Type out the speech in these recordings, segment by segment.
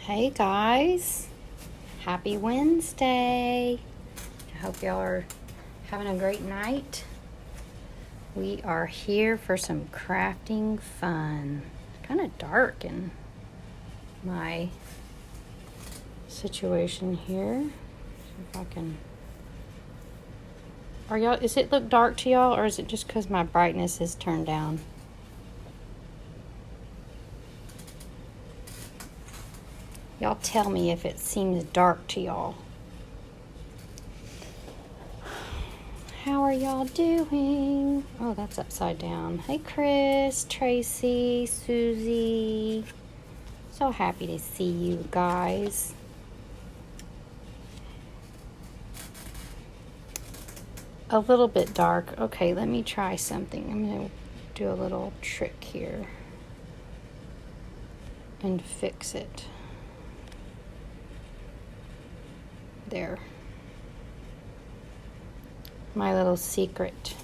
Hey guys, happy Wednesday. I hope y'all are having a great night. We are here for some crafting fun. It's kind of dark in my situation here. See if I can. Is it look dark to y'all, or is it just because my brightness is turned down? Y'all tell me if it seems dark to y'all. How are y'all doing? Oh, that's upside down. Hey, Chris, Tracy, Susie. So happy to see you guys. A little bit dark. Okay, let me try something. I'm going to do a little trick here and fix it. There. My little secret.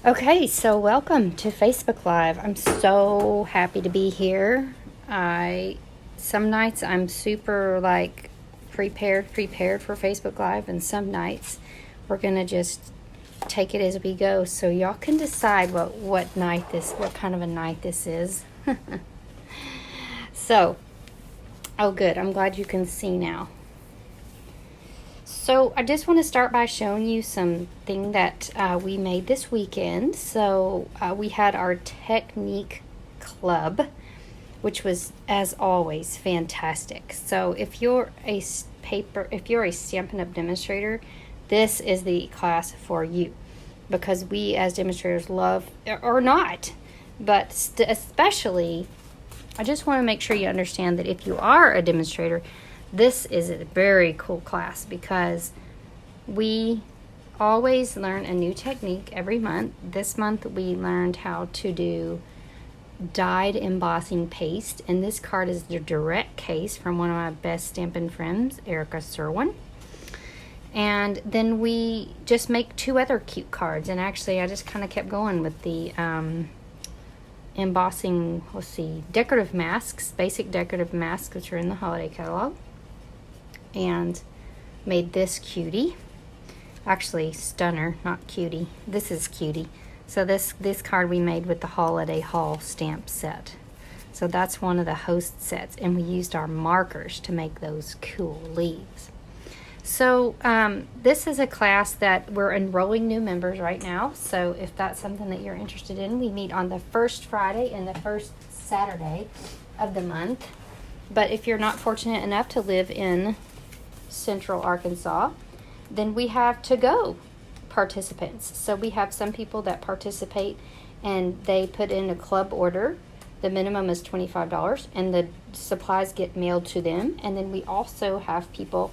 Okay, so welcome to Facebook Live. I'm so happy to be here. Some nights I'm super prepared for Facebook Live, and some nights we're gonna just take it as we go. So y'all can decide what kind of a night this is. So, oh good, I'm glad you can see now. So I just want to start by showing you something that we made this weekend. So we had our Technique Club, which was, as always, fantastic. So if you're a Stampin' Up demonstrator, this is the class for you, because we as demonstrators love, or not, but especially, I just want to make sure you understand that if you are a demonstrator, this is a very cool class, because we always learn a new technique every month. This month we learned how to do dyed embossing paste, and this card is the direct case from one of my best Stampin' friends, Erica Serwin. And then we just make two other cute cards, and actually I just kind of kept going with the embossing, decorative masks, basic decorative masks, which are in the holiday catalog. And made this cutie. Actually, stunner, not cutie. This is cutie. So this card we made with the Holiday Haul stamp set. So that's one of the host sets, and we used our markers to make those cool leaves. So this is a class that we're enrolling new members right now. So if that's something that you're interested in, we meet on the first Friday and the first Saturday of the month. But if you're not fortunate enough to live in Central Arkansas, then we have to-go participants. So we have some people that participate and they put in a club order. The minimum is $25 and the supplies get mailed to them. And then we also have people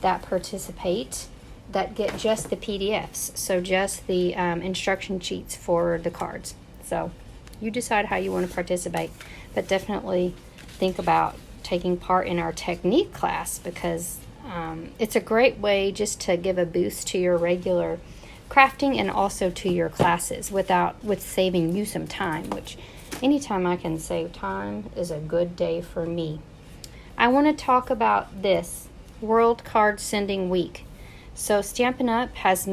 that participate that get just the PDFs, so just the instruction sheets for the cards. So you decide how you want to participate, but definitely think about taking part in our technique class, because it's a great way just to give a boost to your regular crafting and also to your classes with saving you some time, which anytime I can save time is a good day for me. I want to talk about this World Card Sending Week. So Stampin' Up has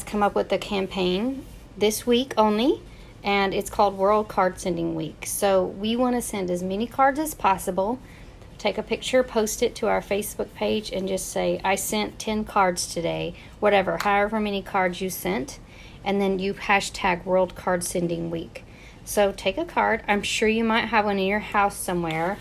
come up with a campaign this week only, and it's called World Card Sending Week. So we want to send as many cards as possible. Take a picture, post it to our Facebook page, and just say, I sent 10 cards today, however many cards you sent, and then you hashtag World Card Sending Week. So take a card. I'm sure you might have one in your house somewhere.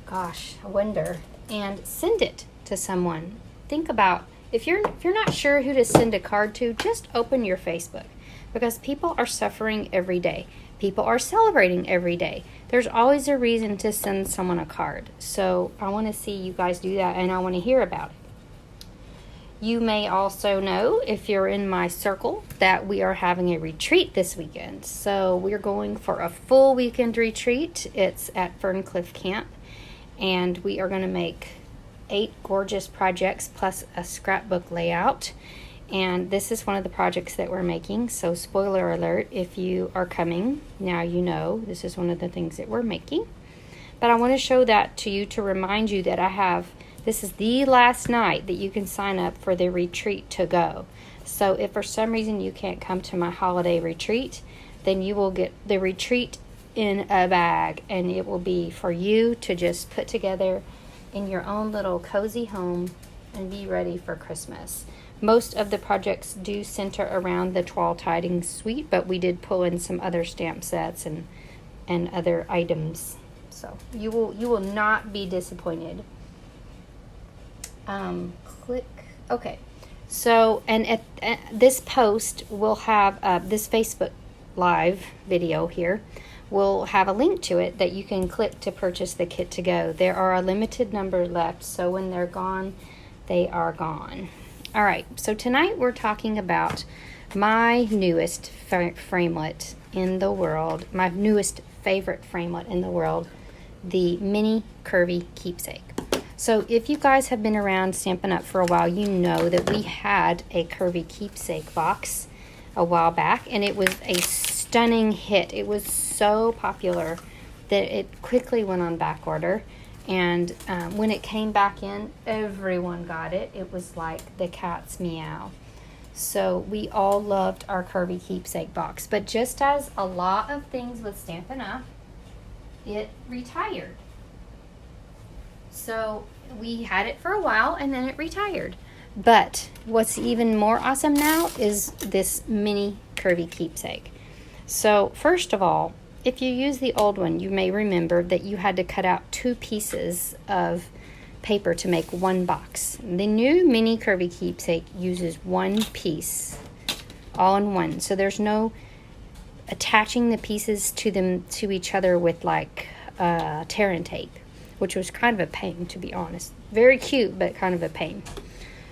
Gosh, I wonder. And send it to someone. Think about, if you're not sure who to send a card to, just open your Facebook, because people are suffering every day. People are celebrating every day. There's always a reason to send someone a card. So I want to see you guys do that, and I want to hear about it. You may also know, if you're in my circle, that we are having a retreat this weekend. So we're going for a full weekend retreat. It's at Ferncliff Camp, and we are going to make 8 gorgeous projects plus a scrapbook layout. And this is one of the projects that we're making. So spoiler alert, if you are coming, now you know this is one of the things that we're making. But I want to show that to you to remind you that this is the last night that you can sign up for the retreat to go. So if for some reason you can't come to my holiday retreat, then you will get the retreat in a bag, and it will be for you to just put together in your own little cozy home and be ready for Christmas. Most of the projects do center around the Twill Tidings suite, but we did pull in some other stamp sets and other items. So you will not be disappointed. Click. Okay. So, and at this post will have this Facebook Live video here. Will have a link to it that you can click to purchase the kit to go. There are a limited number left, so when they're gone, they are gone. All right, so tonight we're talking about my newest framelit in the world, my newest favorite framelit in the world, the Mini Curvy Keepsake. So if you guys have been around Stampin' Up! For a while, you know that we had a Curvy Keepsake box a while back, and it was a stunning hit. It was so popular that it quickly went on back order. And when it came back in, everyone got it. It was like the cat's meow. So we all loved our Curvy Keepsake box. But just as a lot of things with Stampin' Up, it retired. So we had it for a while and then it retired. But what's even more awesome now is this Mini Curvy Keepsake. So first of all, if you use the old one, you may remember that you had to cut out 2 pieces of paper to make one box. The new Mini Curvy Keepsake uses 1 piece, all in one. So there's no attaching the pieces to each other with like tear and tape, which was kind of a pain, to be honest. Very cute, but kind of a pain.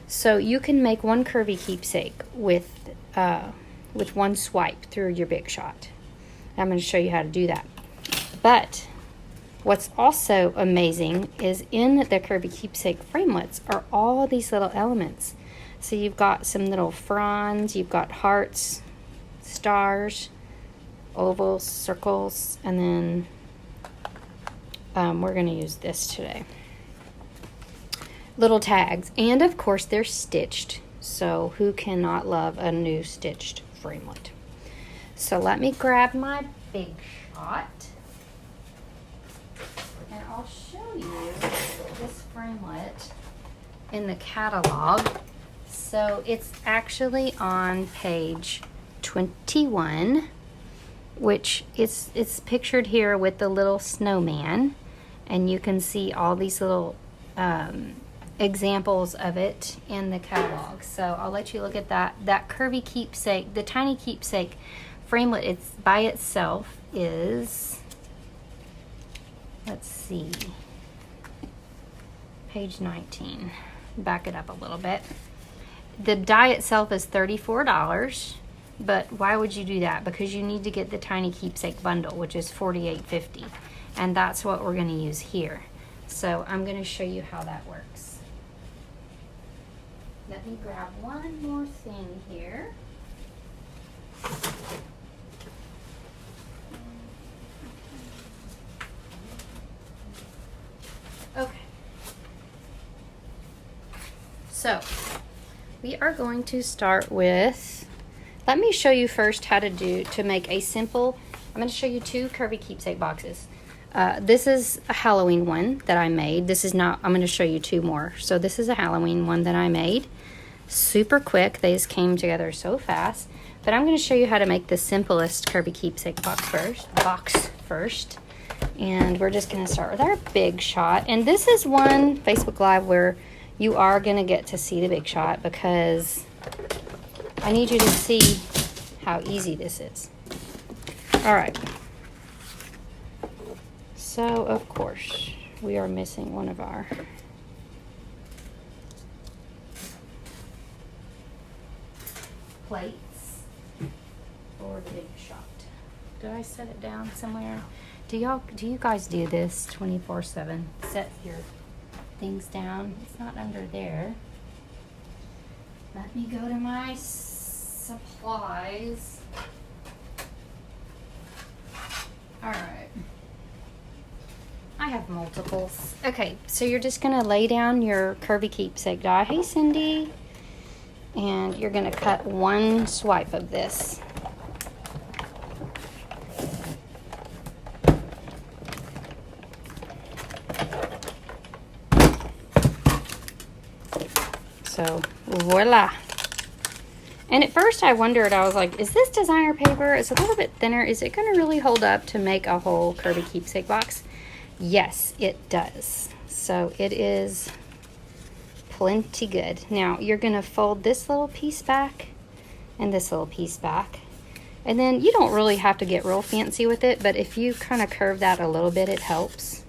So you can make one Curvy Keepsake with 1 swipe through your Big Shot. I'm going to show you how to do that. But what's also amazing is in the Curvy Keepsake framelits are all these little elements. So you've got some little fronds, you've got hearts, stars, ovals, circles, and then we're going to use this today. Little tags. And of course they're stitched. So who cannot love a new stitched framelit? So let me grab my Big Shot, and I'll show you this framelit in the catalog. So it's actually on page 21, which it's pictured here with the little snowman, and you can see all these little examples of it in the catalog. So I'll let you look at that. That Curvy Keepsake, the Tiny Keepsake framelit, it's by itself is, let's see, page 19. Back it up a little bit. The die itself is $34, but why would you do that? Because you need to get the Tiny Keepsake bundle, which is $48.50, and that's what we're going to use here. So I'm going to show you how that works. Let me grab one more thing here. Okay. So we are going to start with, let me show you first how to make a simple, I'm going to show you 2 Curvy Keepsake boxes. This is a Halloween one that I made. This is not, I'm going to show you 2 more. So this is a Halloween one that I made. Super quick. They just came together so fast. But I'm going to show you how to make the simplest Curvy Keepsake box first. And we're just going to start with our Big Shot. And this is one Facebook Live where you are going to get to see the Big Shot, because I need you to see how easy this is. All right. So, of course, we are missing one of our plates for the Big Shot. Did I set it down somewhere? Do you guys do this 24/7? Set your things down. It's not under there. Let me go to my supplies. Alright. I have multiples. Okay, so you're just going to lay down your Curvy Keepsake die. Hey, Cindy. And you're going to cut one swipe of this. So, voila. And at first I wondered, I was like, is this designer paper? It's a little bit thinner. Is it going to really hold up to make a whole Curvy Keepsake box? Yes, it does. So it is plenty good. Now you're going to fold this little piece back and this little piece back. And then you don't really have to get real fancy with it, but if you kind of curve that a little bit, it helps.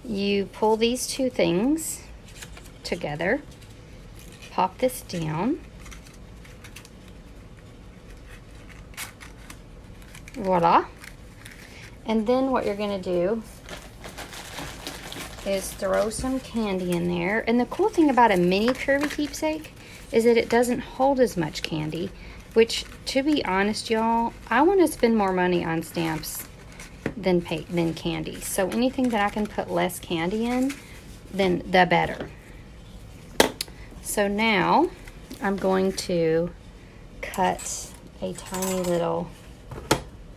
You pull these two things together, pop this down, voila. And then what you're going to do is throw some candy in there. And the cool thing about a mini Curvy Keepsake is that it doesn't hold as much candy, which, to be honest, y'all, I want to spend more money on stamps than candy. So anything that I can put less candy in, then the better. So now I'm going to cut a tiny little,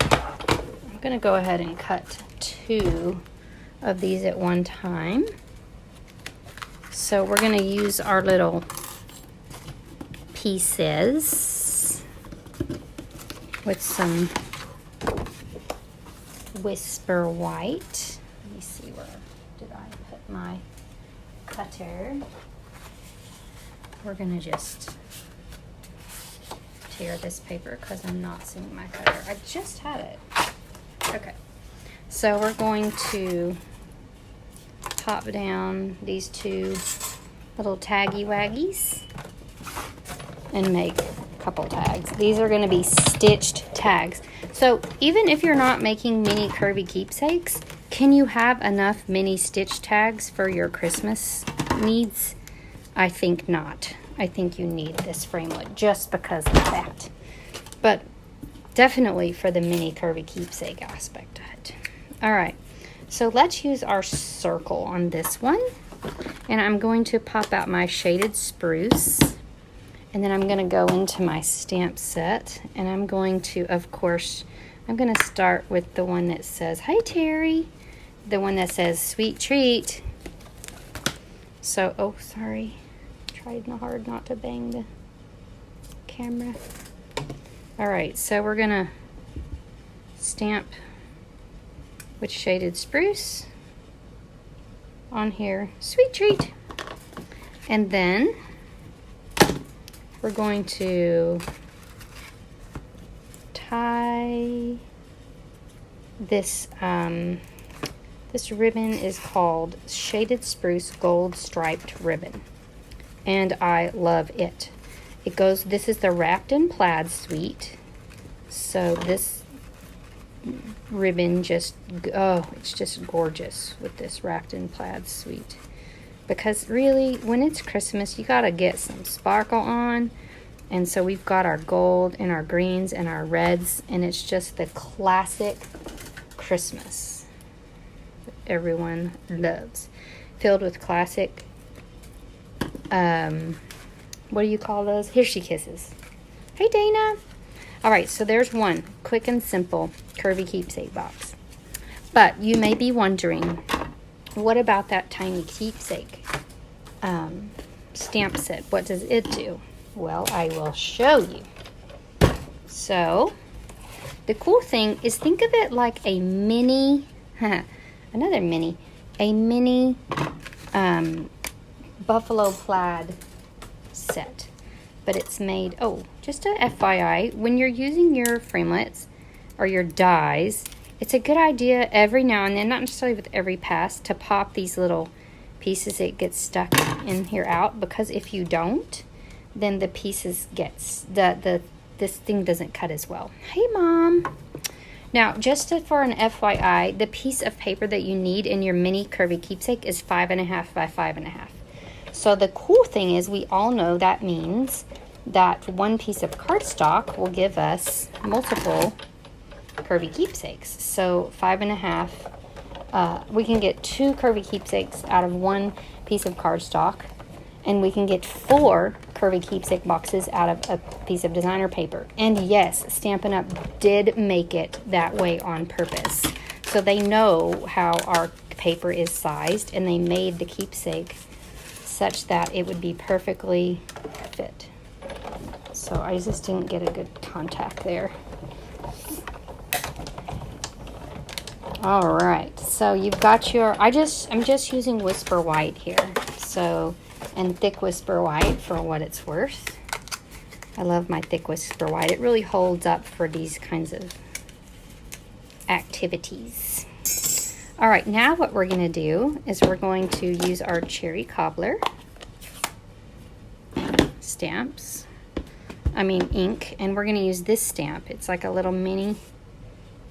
I'm going to go ahead and cut 2 of these at one time. So we're going to use our little pieces with some Whisper White. Let me see, where did I put my cutter? We're going to just tear this paper because I'm not seeing my cutter. I just had it. Okay. So we're going to pop down these 2 little taggy waggies and make a couple tags. These are going to be stitched tags. So even if you're not making mini Curvy Keepsakes, can you have enough mini stitch tags for your Christmas needs? I think not. I think you need this framelit just because of that. But definitely for the mini Curvy Keepsake aspect of it. All right, so let's use our circle on this one. And I'm going to pop out my shaded spruce. And then I'm going to go into my stamp set. And I'm going to, of course, I'm going to start with the one that says, "Hi, Terry." The one that says, "Sweet treat." So, oh, sorry. Tried hard not to bang the camera. All right, so we're going to stamp with shaded spruce on here, "Sweet treat." And then we're going to tie this, this ribbon is called Shaded Spruce Gold Striped Ribbon. And I love it. It goes, this is the Wrapped in Plaid suite. So this ribbon just, oh, it's just gorgeous with this Wrapped in Plaid suite. Because really, when it's Christmas, you gotta get some sparkle on. And so we've got our gold and our greens and our reds, and it's just the classic Christmas that everyone loves. Filled with classic, what do you call those? Hershey Kisses. Hey, Dana. All right, so there's one quick and simple Curvy Keepsake box. But you may be wondering, what about that Tiny Keepsake stamp set? What does it do? Well, I will show you. So, the cool thing is, think of it like a mini, another mini, a mini buffalo plaid set. But it's made, oh, just a FYI, when you're using your framelits or your dies, it's a good idea every now and then, not necessarily with every pass, to pop these little pieces that get stuck in here out, because if you don't, then the pieces gets, this thing doesn't cut as well. Hey, Mom. Now, just for an FYI, the piece of paper that you need in your mini Curvy Keepsake is 5.5 by 5.5. So the cool thing is we all know that means that one piece of cardstock will give us multiple curvy keepsakes. So 5.5, we can get 2 curvy keepsakes out of one piece of cardstock, and we can get 4 curvy keepsake boxes out of a piece of designer paper. And yes, Stampin' Up! Did make it that way on purpose. So they know how our paper is sized, and they made the keepsake such that it would be perfectly fit. So I just didn't get a good contact there. All right, so you've got your, I'm just using Whisper White here. So, and thick Whisper White for what it's worth. I love my thick Whisper White. It really holds up for these kinds of activities. All right, now what we're going to do is we're going to use our cherry cobbler stamps. Ink, and we're going to use this stamp. It's like a little mini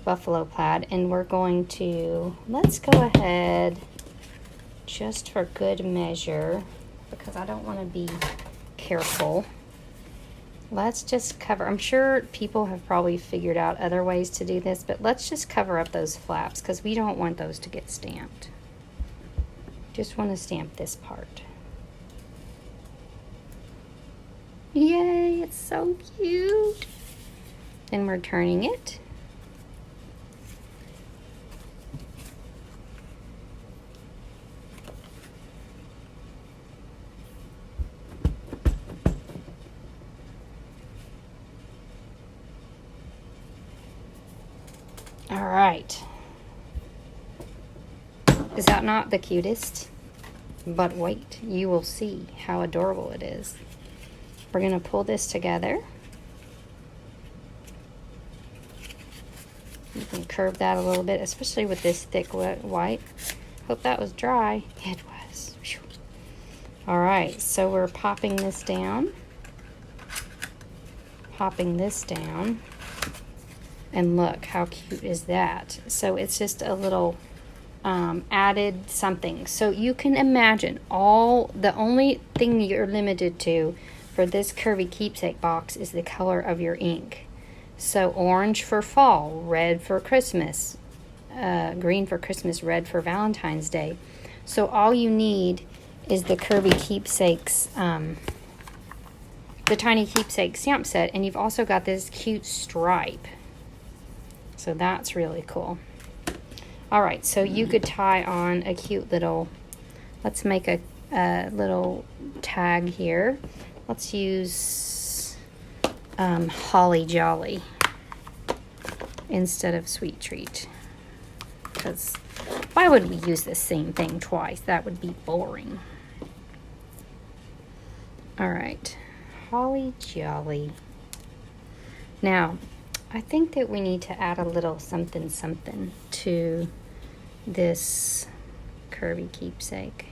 buffalo plaid, and we're going to, let's go ahead, just for good measure, because I don't want to be careful. Let's just cover, I'm sure people have probably figured out other ways to do this, but let's just cover up those flaps because we don't want those to get stamped. Just want to stamp this part. Yay, it's so cute. Then we're turning it. All right. Is that not the cutest? But wait, you will see how adorable it is. We're going to pull this together. You can curve that a little bit, especially with this thick white. Hope that was dry. It was. All right, so we're popping this down. Popping this down. And look, how cute is that? So it's just a little added something. So you can imagine the only thing you're limited to for this curvy keepsake box is the color of your ink. So orange for fall, red for Christmas, green for Christmas, red for Valentine's Day. So all you need is the curvy keepsakes, the tiny keepsake stamp set, and you've also got this cute stripe. So that's really cool. All right, so you could tie on a cute little, let's make a little tag here. Let's use Holly Jolly instead of Sweet Treat. Because why would we use the same thing twice? That would be boring. All right, Holly Jolly. Now, I think that we need to add a little something something to this curvy keepsake.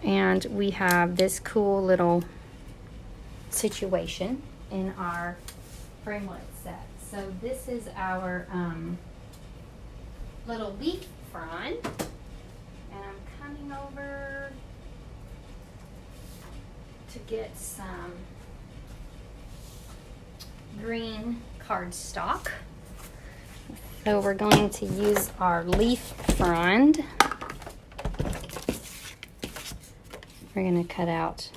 And we have this cool little situation in our framelit set. So this is our little leaf frond. And I'm coming over to get some green cardstock. So we're going to use our leaf frond. We're going to cut out.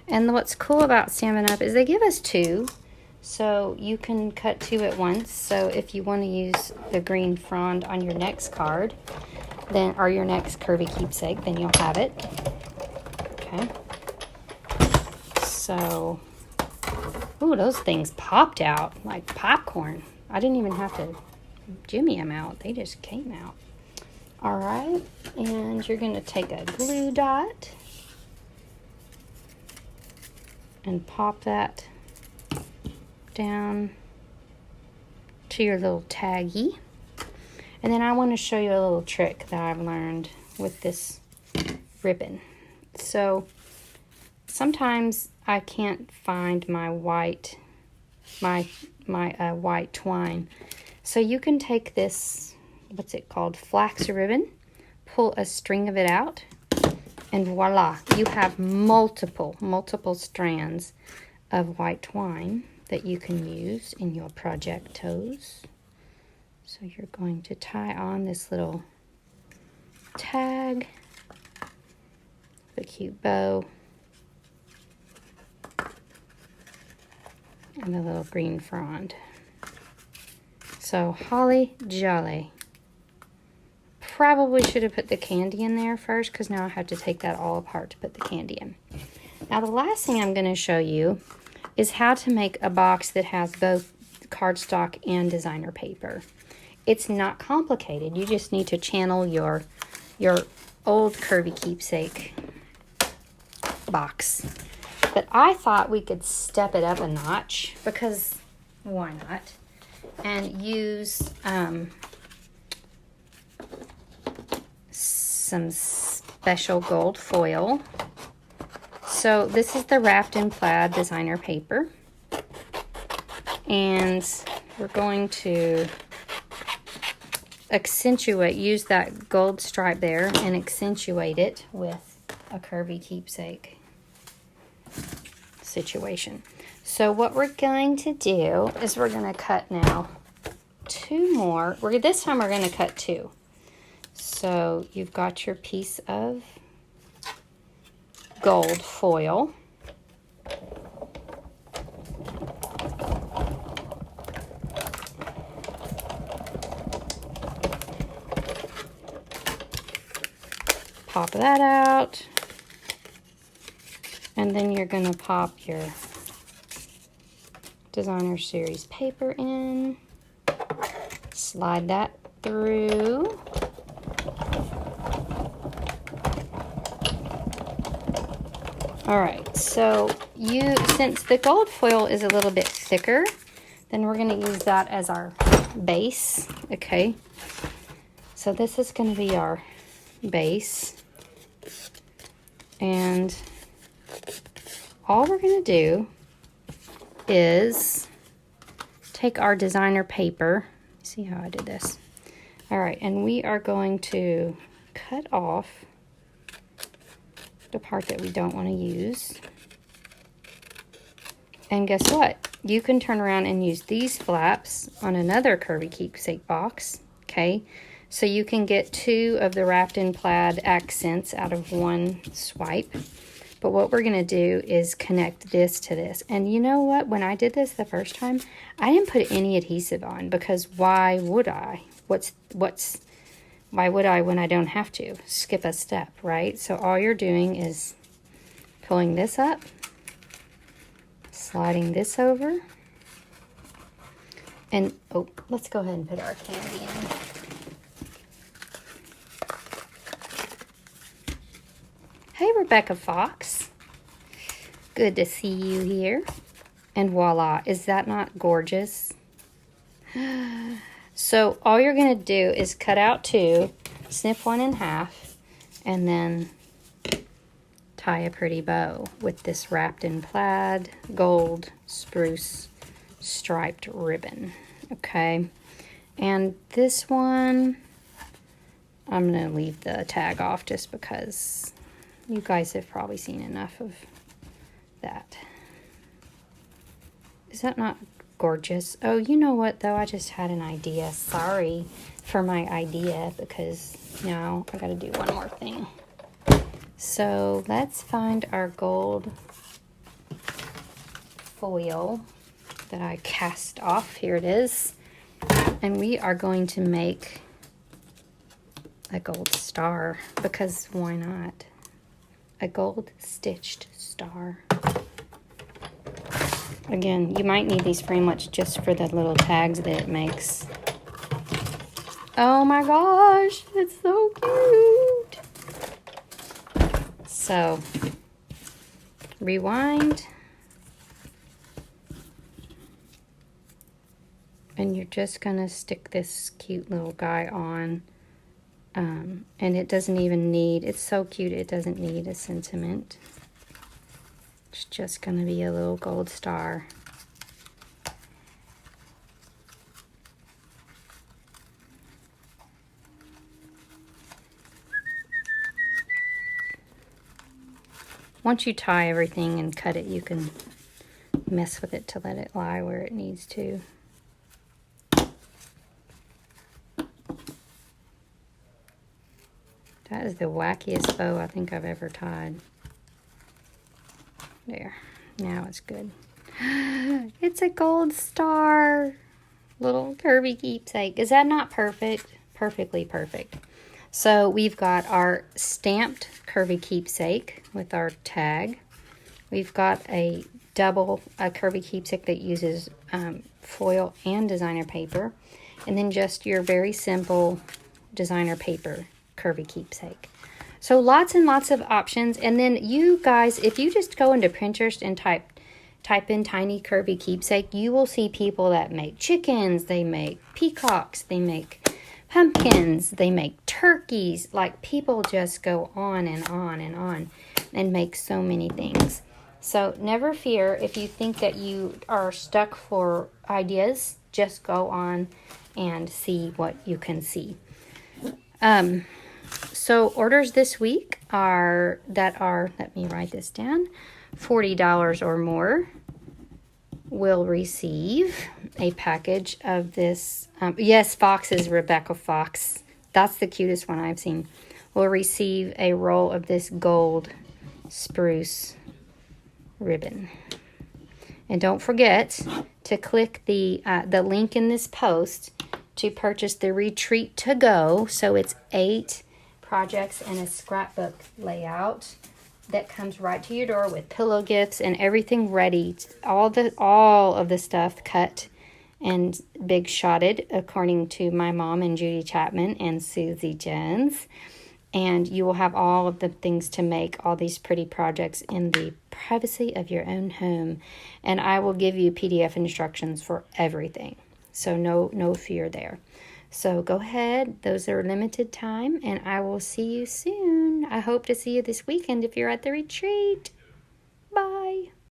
And what's cool about Stampin' Up! Is they give us 2. So you can cut 2 at once. So if you want to use the green frond on your next card, then, or your next curvy keepsake, then you'll have it. Okay. So, ooh, those things popped out like popcorn. I didn't even have to jimmy them out. They just came out. All right. And you're going to take a glue dot and pop that down to your little taggy. And then I want to show you a little trick that I've learned with this ribbon. So sometimes I can't find my white white twine. So you can take this, what's it called, flax ribbon, pull a string of it out, And voila, you have multiple strands of white twine that you can use in your projectos. So you're going to tie on this little tag, the cute bow, and a little green frond. So holly jolly. Probably should have put the candy in there first, because now I have to take that all apart to put the candy in. Now the last thing I'm going to show you is how to make a box that has both cardstock and designer paper. It's not complicated. You just need to channel your old Curvy Keepsake box. But I thought we could step it up a notch, because why not? And use some special gold foil. So this is the wrapped in plaid designer paper, and we're going to use that gold stripe there and accentuate it with a Curvy Keepsake situation. So what we're going to do is we're going to cut now two more. This time we're going to cut two. So you've got your piece of gold foil. Pop that out. And then you're going to pop your designer series paper in. Slide that through. All right, so since the gold foil is a little bit thicker, then we're going to use that as our base, okay? So this is going to be our base. And all we're going to do is take our designer paper. See how I did this? All right, and we are going to cut off the part that we don't want to use. And guess what? You can turn around and use these flaps on another Curvy Keepsake box, okay? So you can get two of the wrapped in plaid accents out of one swipe. But what we're going to do is connect this to this. And you know what? When I did this the first time, I didn't put any adhesive on, because why would I? Why would I when I don't have to? Skip a step, right? So all you're doing is pulling this up, sliding this over, and oh, let's go ahead and put our candy in. Hey, Rebecca Fox. Good to see you here. And voila, is that not gorgeous? So all you're going to do is cut out two, snip one in half, and then tie a pretty bow with this wrapped in plaid gold spruce striped ribbon. Okay, and this one I'm going to leave the tag off just because you guys have probably seen enough of that. Is that not gorgeous? Oh, you know what though? I just had an idea. Sorry for my idea, because now I gotta do one more thing. So let's find our gold foil that I cast off. Here it is. And we are going to make a gold star, because why not? A gold stitched star. Again, you might need these framelits just for the little tags that it makes. Oh my gosh, it's so cute. So, rewind. And you're just gonna stick this cute little guy on. And it doesn't even need, it's so cute, it doesn't need a sentiment. It's just going to be a little gold star. once you tie everything and cut it, you can mess with it to let it lie where it needs to. That is the wackiest bow I think I've ever tied. There, now it's good. It's a gold star little curvy keepsake. Is that not perfect? Perfectly perfect. So we've got our stamped curvy keepsake with our tag. We've got a curvy keepsake that uses foil and designer paper, and then just your very simple designer paper curvy keepsake. So lots and lots of options. And then you guys, if you just go into Pinterest and type in tiny curvy keepsake, you will see people that make chickens, they make peacocks, they make pumpkins, they make turkeys. Like, people just go on and on and on and make so many things. So never fear if you think that you are stuck for ideas. Just go on and see what you can see. So orders this week are, let me write this down, $40 or more will receive a package of this. Yes, Fox's Rebecca Fox. That's the cutest one I've seen. Will receive a roll of this gold spruce ribbon. And don't forget to click the link in this post to purchase the Retreat to Go. So it's 8 projects and a scrapbook layout that comes right to your door with pillow gifts and everything ready. All of the stuff cut and big shotted according to my mom and Judy Chapman and Susie Jones. And you will have all of the things to make all these pretty projects in the privacy of your own home. And I will give you PDF instructions for everything. So no fear there. So go ahead. Those are limited time, and I will see you soon. I hope to see you this weekend if you're at the retreat. Bye.